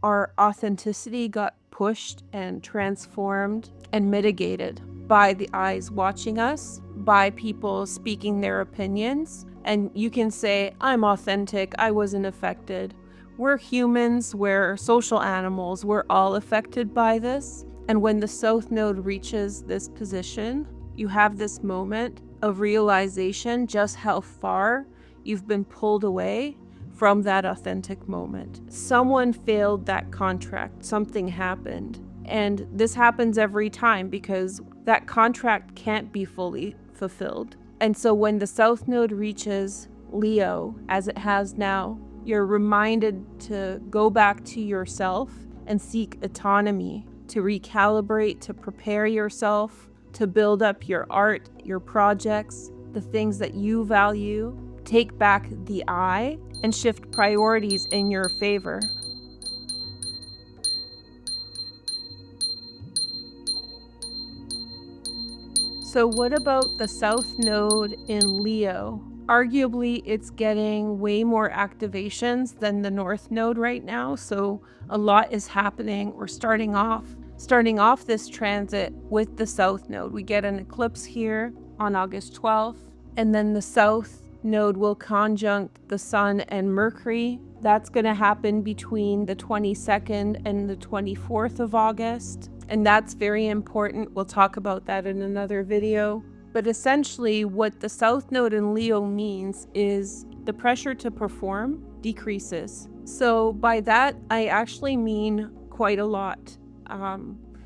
our authenticity got pushed and transformed and mitigated by the eyes watching us, by people speaking their opinions. And you can say, I'm authentic, I wasn't affected. We're humans, we're social animals, we're all affected by this. And when the South Node reaches this position, you have this moment of realization just how far you've been pulled away from that authentic moment. Someone failed that contract, something happened. And this happens every time because that contract can't be fully fulfilled. And so when the South Node reaches Leo, as it has now, you're reminded to go back to yourself and seek autonomy, to recalibrate, to prepare yourself, to build up your art, your projects, the things that you value, take back the I, and shift priorities in your favor. So what about the South Node in Leo? Arguably, it's getting way more activations than the North Node right now, so a lot is happening. We're starting off this transit with the South Node. We get an eclipse here on August 12th, and then the South Node will conjunct the Sun and Mercury. That's going to happen between the 22nd and the 24th of August. And that's very important. We'll talk about that in another video. But essentially, what the South Node in Leo means is the pressure to perform decreases. So by that, I actually mean quite a lot.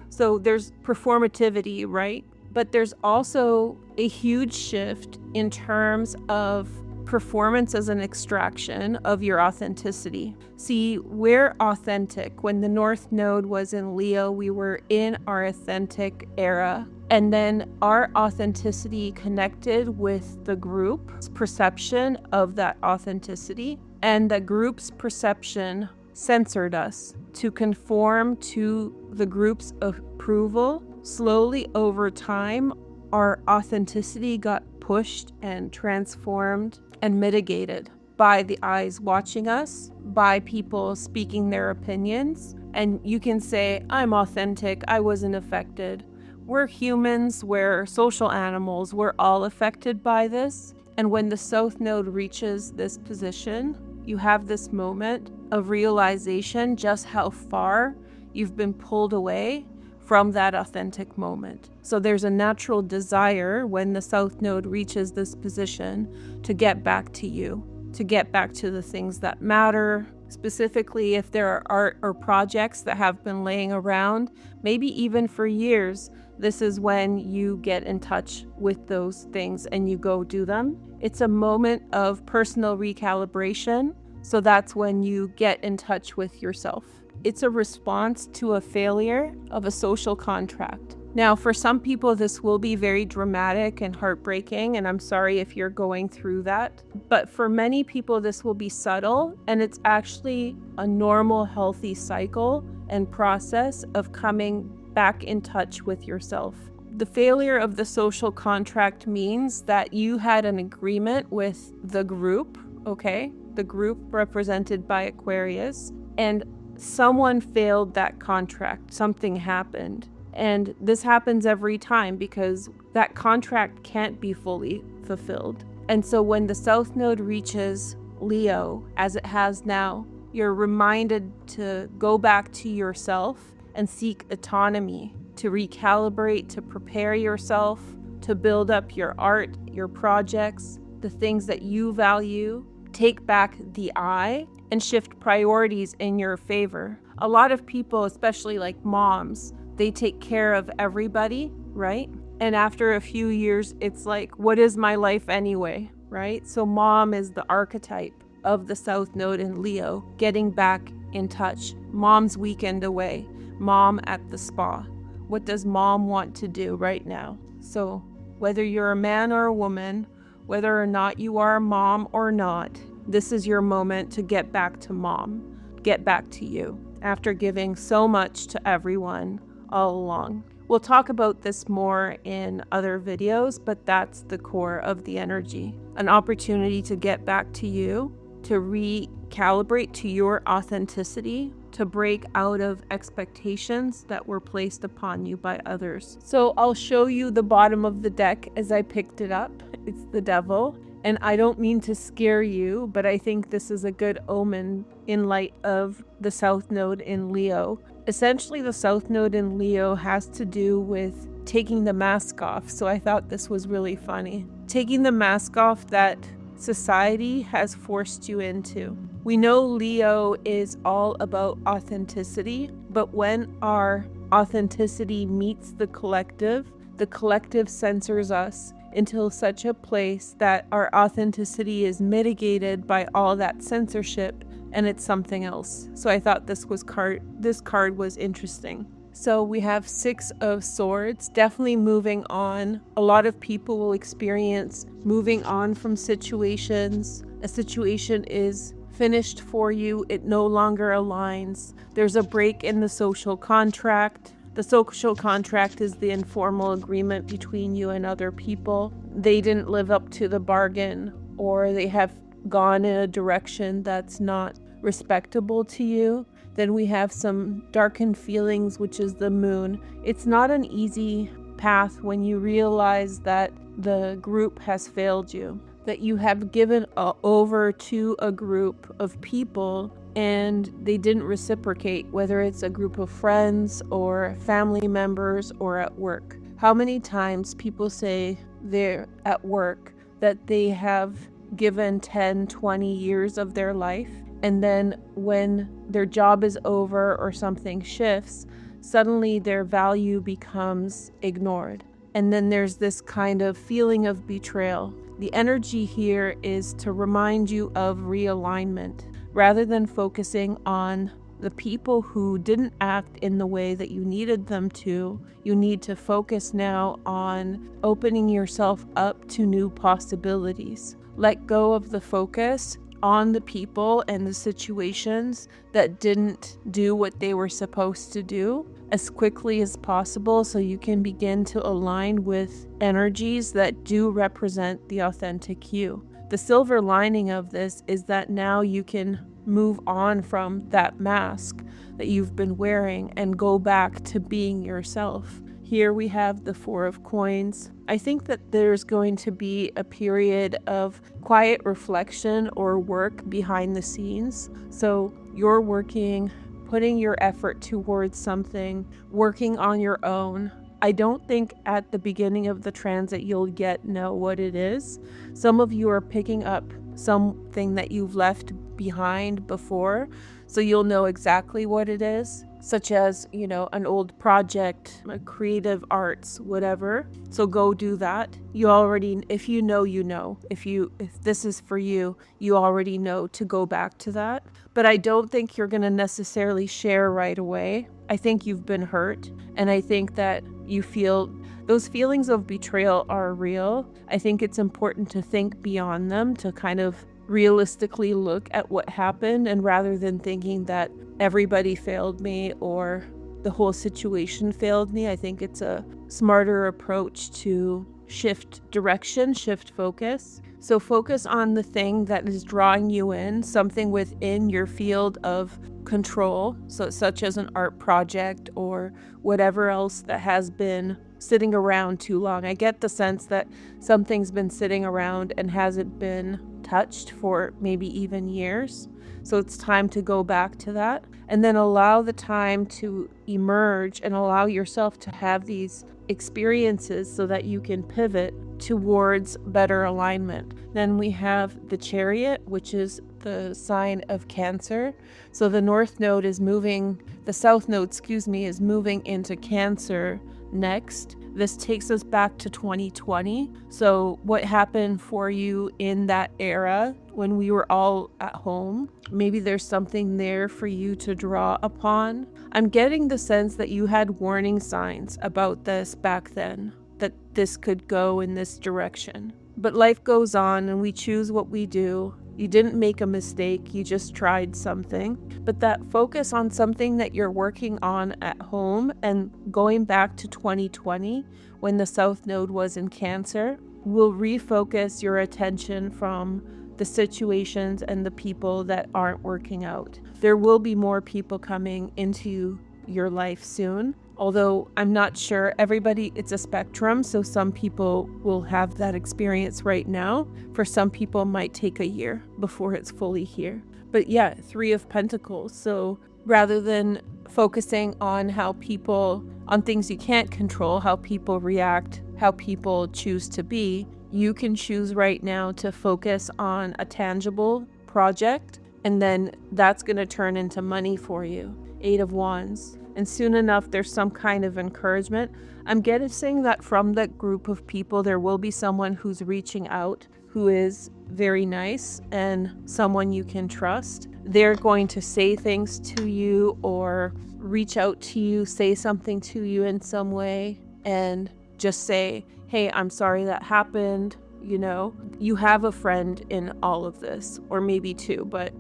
So there's performativity, right? But there's also a huge shift in terms of performance as an extraction of your authenticity. See, we're authentic. When the North Node was in Leo, we were in our authentic era. And then our authenticity connected with the group's perception of that authenticity. And the group's perception censored us to conform to the group's approval. Slowly over time, our authenticity got pushed and transformed and mitigated by the eyes watching us, by people speaking their opinions. And you can say, I'm authentic, I wasn't affected. We're humans, we're social animals, we're all affected by this. And when the South Node reaches this position, you have this moment of realization just how far you've been pulled away from that authentic moment. So there's a natural desire when the South Node reaches this position to get back to you, to get back to the things that matter. Specifically, if there are art or projects that have been laying around, maybe even for years, this is when you get in touch with those things and you go do them. It's a moment of personal recalibration. So that's when you get in touch with yourself. It's a response to a failure of a social contract. Now, for some people, this will be very dramatic and heartbreaking, and I'm sorry if you're going through that. But for many people, this will be subtle, and it's actually a normal, healthy cycle and process of coming back in touch with yourself. The failure of the social contract means that you had an agreement with the group, okay? The group represented by Aquarius, and someone failed that contract. Something happened. And this happens every time because that contract can't be fully fulfilled. And so when the South Node reaches Leo, as it has now, you're reminded to go back to yourself and seek autonomy, to recalibrate, to prepare yourself, to build up your art, your projects, the things that you value, take back the I, and shift priorities in your favor. A lot of people, especially like moms, they take care of everybody, right? And after a few years, it's like, what is my life anyway, right? So mom is the archetype of the South Node in Leo, getting back in touch. Mom's weekend away, mom at the spa. What does mom want to do right now? So whether you're a man or a woman, whether or not you are a mom or not, this is your moment to get back to mom, get back to you, after giving so much to everyone all along. We'll talk about this more in other videos, but that's the core of the energy. An opportunity to get back to you, to recalibrate to your authenticity, to break out of expectations that were placed upon you by others. So I'll show you the bottom of the deck as I picked it up. It's the Devil. And I don't mean to scare you, but I think this is a good omen in light of the South Node in Leo. Essentially, the South Node in Leo has to do with taking the mask off. So I thought this was really funny. Taking the mask off that society has forced you into. We know Leo is all about authenticity, but when our authenticity meets the collective censors us until such a place that our authenticity is mitigated by all that censorship and it's something else. So I thought this card was interesting. So we have 6 of Swords, definitely moving on. A lot of people will experience moving on from situations. A situation is finished for you. It no longer aligns. There's a break in the social contract. The social contract is the informal agreement between you and other people. They didn't live up to the bargain, or they have gone in a direction that's not respectable to you. Then we have some darkened feelings, which is the Moon. It's not an easy path when you realize that the group has failed you, that you have given over to a group of people and they didn't reciprocate, whether it's a group of friends or family members or at work. How many times people say they're at work that they have given 10, 20 years of their life, and then when their job is over or something shifts, suddenly their value becomes ignored. And then there's this kind of feeling of betrayal. The energy here is to remind you of realignment. Rather than focusing on the people who didn't act in the way that you needed them to, you need to focus now on opening yourself up to new possibilities. Let go of the focus on the people and the situations that didn't do what they were supposed to do as quickly as possible, so you can begin to align with energies that do represent the authentic you. The silver lining of this is that now you can move on from that mask that you've been wearing and go back to being yourself. Here we have the 4 of Coins. I think that there's going to be a period of quiet reflection or work behind the scenes. So you're working, putting your effort towards something, working on your own. I don't think at the beginning of the transit you'll yet know what it is. Some of you are picking up something that you've left behind before, so you'll know exactly what it is, such as, an old project, a creative arts, whatever. So go do that. You already, if you know, if this is for you, you already know to go back to that. But I don't think you're going to necessarily share right away. I think you've been hurt, and I think that you feel those feelings of betrayal are real. I think it's important to think beyond them, to kind of realistically look at what happened, and rather than thinking that everybody failed me or the whole situation failed me, I think it's a smarter approach to shift direction, shift focus. So focus on the thing that is drawing you in, something within your field of control, so such as an art project or whatever else that has been sitting around too long. I get the sense that something's been sitting around and hasn't been touched for maybe even years. So it's time to go back to that, and then allow the time to emerge and allow yourself to have these experiences so that you can pivot towards better alignment. Then we have the Chariot, which is the sign of Cancer. So the South Node is moving into Cancer next. This takes us back to 2020. So what happened for you in that era when we were all at home? Maybe there's something there for you to draw upon. I'm getting the sense that you had warning signs about this back then, that this could go in this direction. But life goes on and we choose what we do. You didn't make a mistake, you just tried something. But that focus on something that you're working on at home and going back to 2020 when the South Node was in Cancer will refocus your attention from the situations and the people that aren't working out. There will be more people coming into your life soon, although I'm not sure. It's a spectrum, so some people will have that experience right now. For some people, it might take a year before it's fully here. But yeah, 3 of Pentacles. So rather than focusing on on things you can't control, how people react, how people choose to be, you can choose right now to focus on a tangible project, and then that's going to turn into money for you. 8 of Wands. And soon enough, there's some kind of encouragement. I'm guessing that from that group of people, there will be someone who's reaching out, who is very nice and someone you can trust. They're going to say things to you or reach out to you, say something to you in some way, and just say, hey, I'm sorry that happened. You know, you have a friend in all of this, or maybe 2, but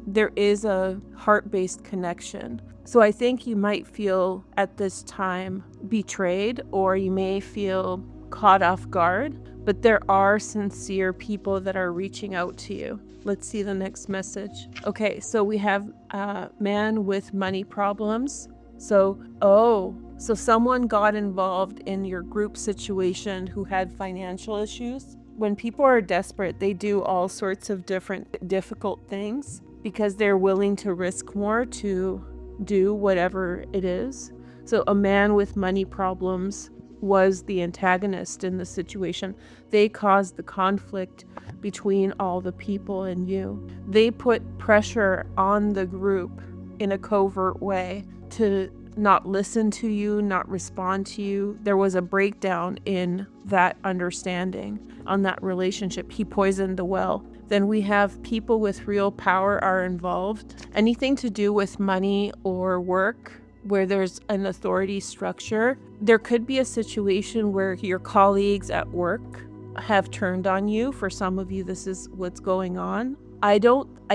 there is a heart-based connection. So I think you might feel at this time betrayed, or you may feel caught off guard, but there are sincere people that are reaching out to you. Let's see the next message. Okay, so we have a man with money problems. So someone got involved in your group situation who had financial issues. When people are desperate, they do all sorts of different difficult things because they're willing to risk more to do whatever it is. So a man with money problems was the antagonist in the situation. They caused the conflict between all the people and you. They put pressure on the group in a covert way to not listen to you, not respond to you. There was a breakdown in that understanding on that relationship. He poisoned the well. Then we have people with real power are involved. Anything to do with money or work where there's an authority structure. There could be a situation where your colleagues at work have turned on you. For some of you, this is what's going on. I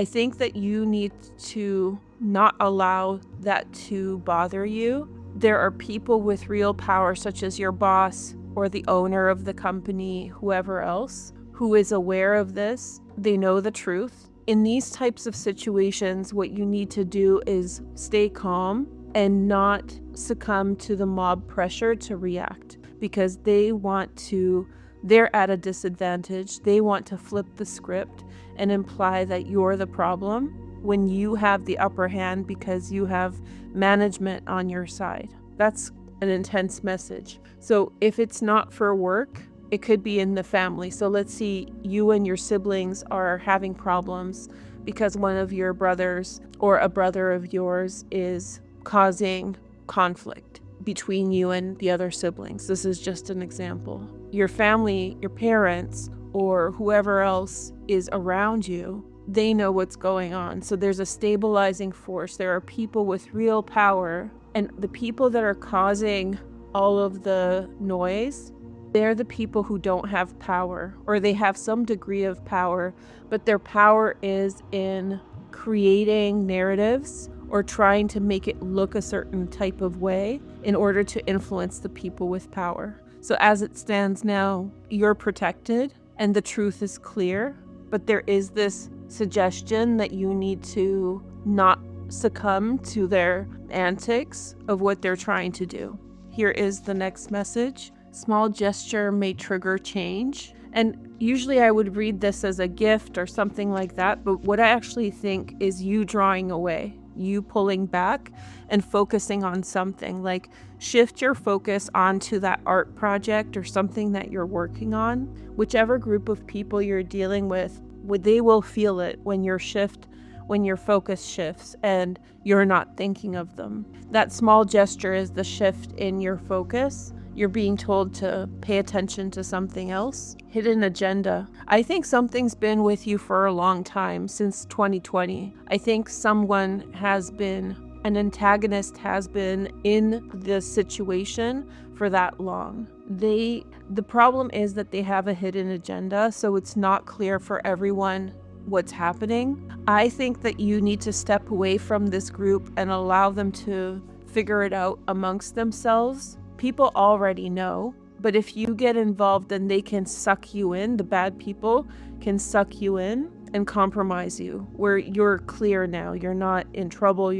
think that you need to not allow that to bother you. There are people with real power, such as your boss or the owner of the company, whoever else, who is aware of this. They know the truth. In these types of situations, what you need to do is stay calm and not succumb to the mob pressure to react, because they're at a disadvantage. They want to flip the script and imply that you're the problem when you have the upper hand because you have management on your side. That's an intense message. So if it's not for work, it could be in the family. So let's see, you and your siblings are having problems because one of your brothers or a brother of yours is causing conflict between you and the other siblings. This is just an example. Your family, your parents, or whoever else is around you, they know what's going on. So there's a stabilizing force. There are people with real power, and the people that are causing all of the noise, they're the people who don't have power, or they have some degree of power, but their power is in creating narratives or trying to make it look a certain type of way in order to influence the people with power. So as it stands now, you're protected and the truth is clear, but there is this suggestion that you need to not succumb to their antics of what they're trying to do. Here is the next message. Small gesture may trigger change. And usually I would read this as a gift or something like that, but what I actually think is you drawing away, you pulling back and focusing on something. Like, shift your focus onto that art project or something that you're working on. Whichever group of people you're dealing with, they will feel it when your focus shifts and you're not thinking of them. That small gesture is the shift in your focus. You're being told to pay attention to something else. Hidden agenda. I think something's been with you for a long time, since 2020. I think an antagonist has been in this situation for that long. The problem is that they have a hidden agenda, so it's not clear for everyone what's happening. I think that you need to step away from this group and allow them to figure it out amongst themselves. People already know. But if you get involved, then they can suck you in. The bad people can suck you in and compromise you, where you're clear now. You're not in trouble.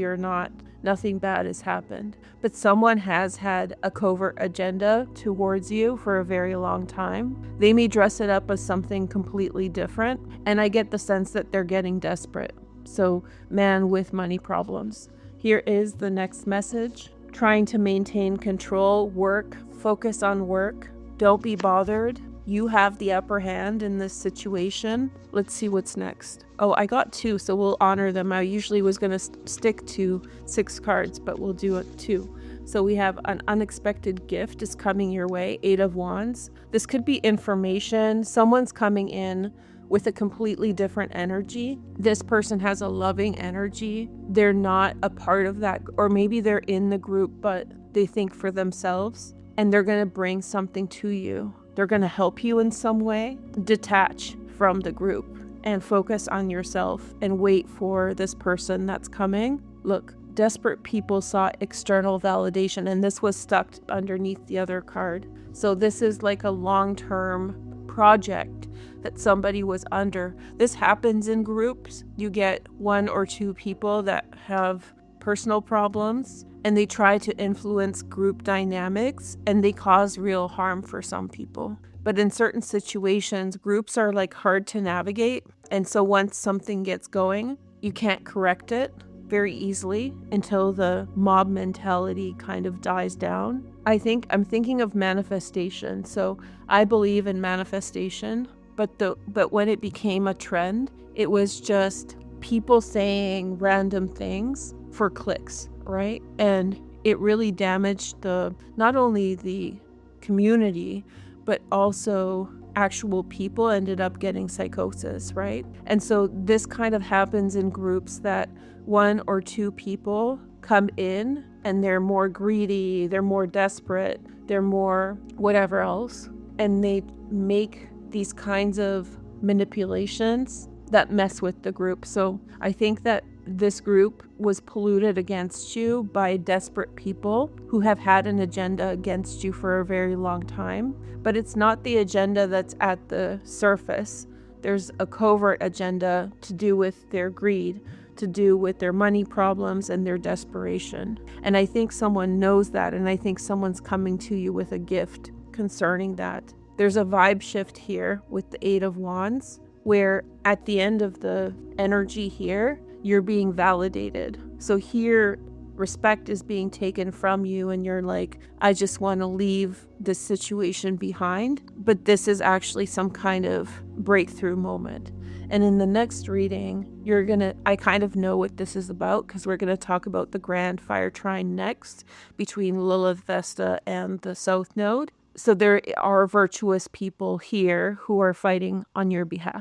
Nothing bad has happened. But someone has had a covert agenda towards you for a very long time. They may dress it up as something completely different. And I get the sense that they're getting desperate. So, man with money problems. Here is the next message. Trying to maintain control, work, focus on work. Don't be bothered. You have the upper hand in this situation. Let's see what's next. Oh, I got 2, so we'll honor them. I usually was going to stick to 6 cards, but we'll do it 2. So we have an unexpected gift is coming your way, 8 of Wands. This could be information. Someone's coming in with a completely different energy. This person has a loving energy. They're not a part of that, or maybe they're in the group, but they think for themselves, and they're going to bring something to you. They're going to help you in some way. Detach from the group and focus on yourself and wait for this person that's coming. Look, desperate people sought external validation, and this was stuck underneath the other card. So this is like a long-term project that somebody was under. This happens in groups. You get 1 or 2 people that have personal problems, and they try to influence group dynamics, and they cause real harm for some people. But in certain situations, groups are like hard to navigate, and so once something gets going, you can't correct it very easily until the mob mentality kind of dies down. I'm thinking of manifestation. So I believe in manifestation, but when it became a trend, it was just people saying random things for clicks, right? And it really damaged not only the community, but also actual people ended up getting psychosis, right? And so this kind of happens in groups that 1 or 2 people come in and they're more greedy, they're more desperate, they're more whatever else, and they make these kinds of manipulations that mess with the group. So I think that this group was polluted against you by desperate people who have had an agenda against you for a very long time. But it's not the agenda that's at the surface. There's a covert agenda to do with their greed, to do with their money problems and their desperation. And I think someone knows that, and I think someone's coming to you with a gift concerning that. There's a vibe shift here with the 8 of Wands, where at the end of the energy here, you're being validated. So here, respect is being taken from you, and you're like, I just want to leave this situation behind. But this is actually some kind of breakthrough moment. And in the next reading, I kind of know what this is about, because we're going to talk about the Grand Fire Trine next between Lilith Vesta and the South Node. So there are virtuous people here who are fighting on your behalf.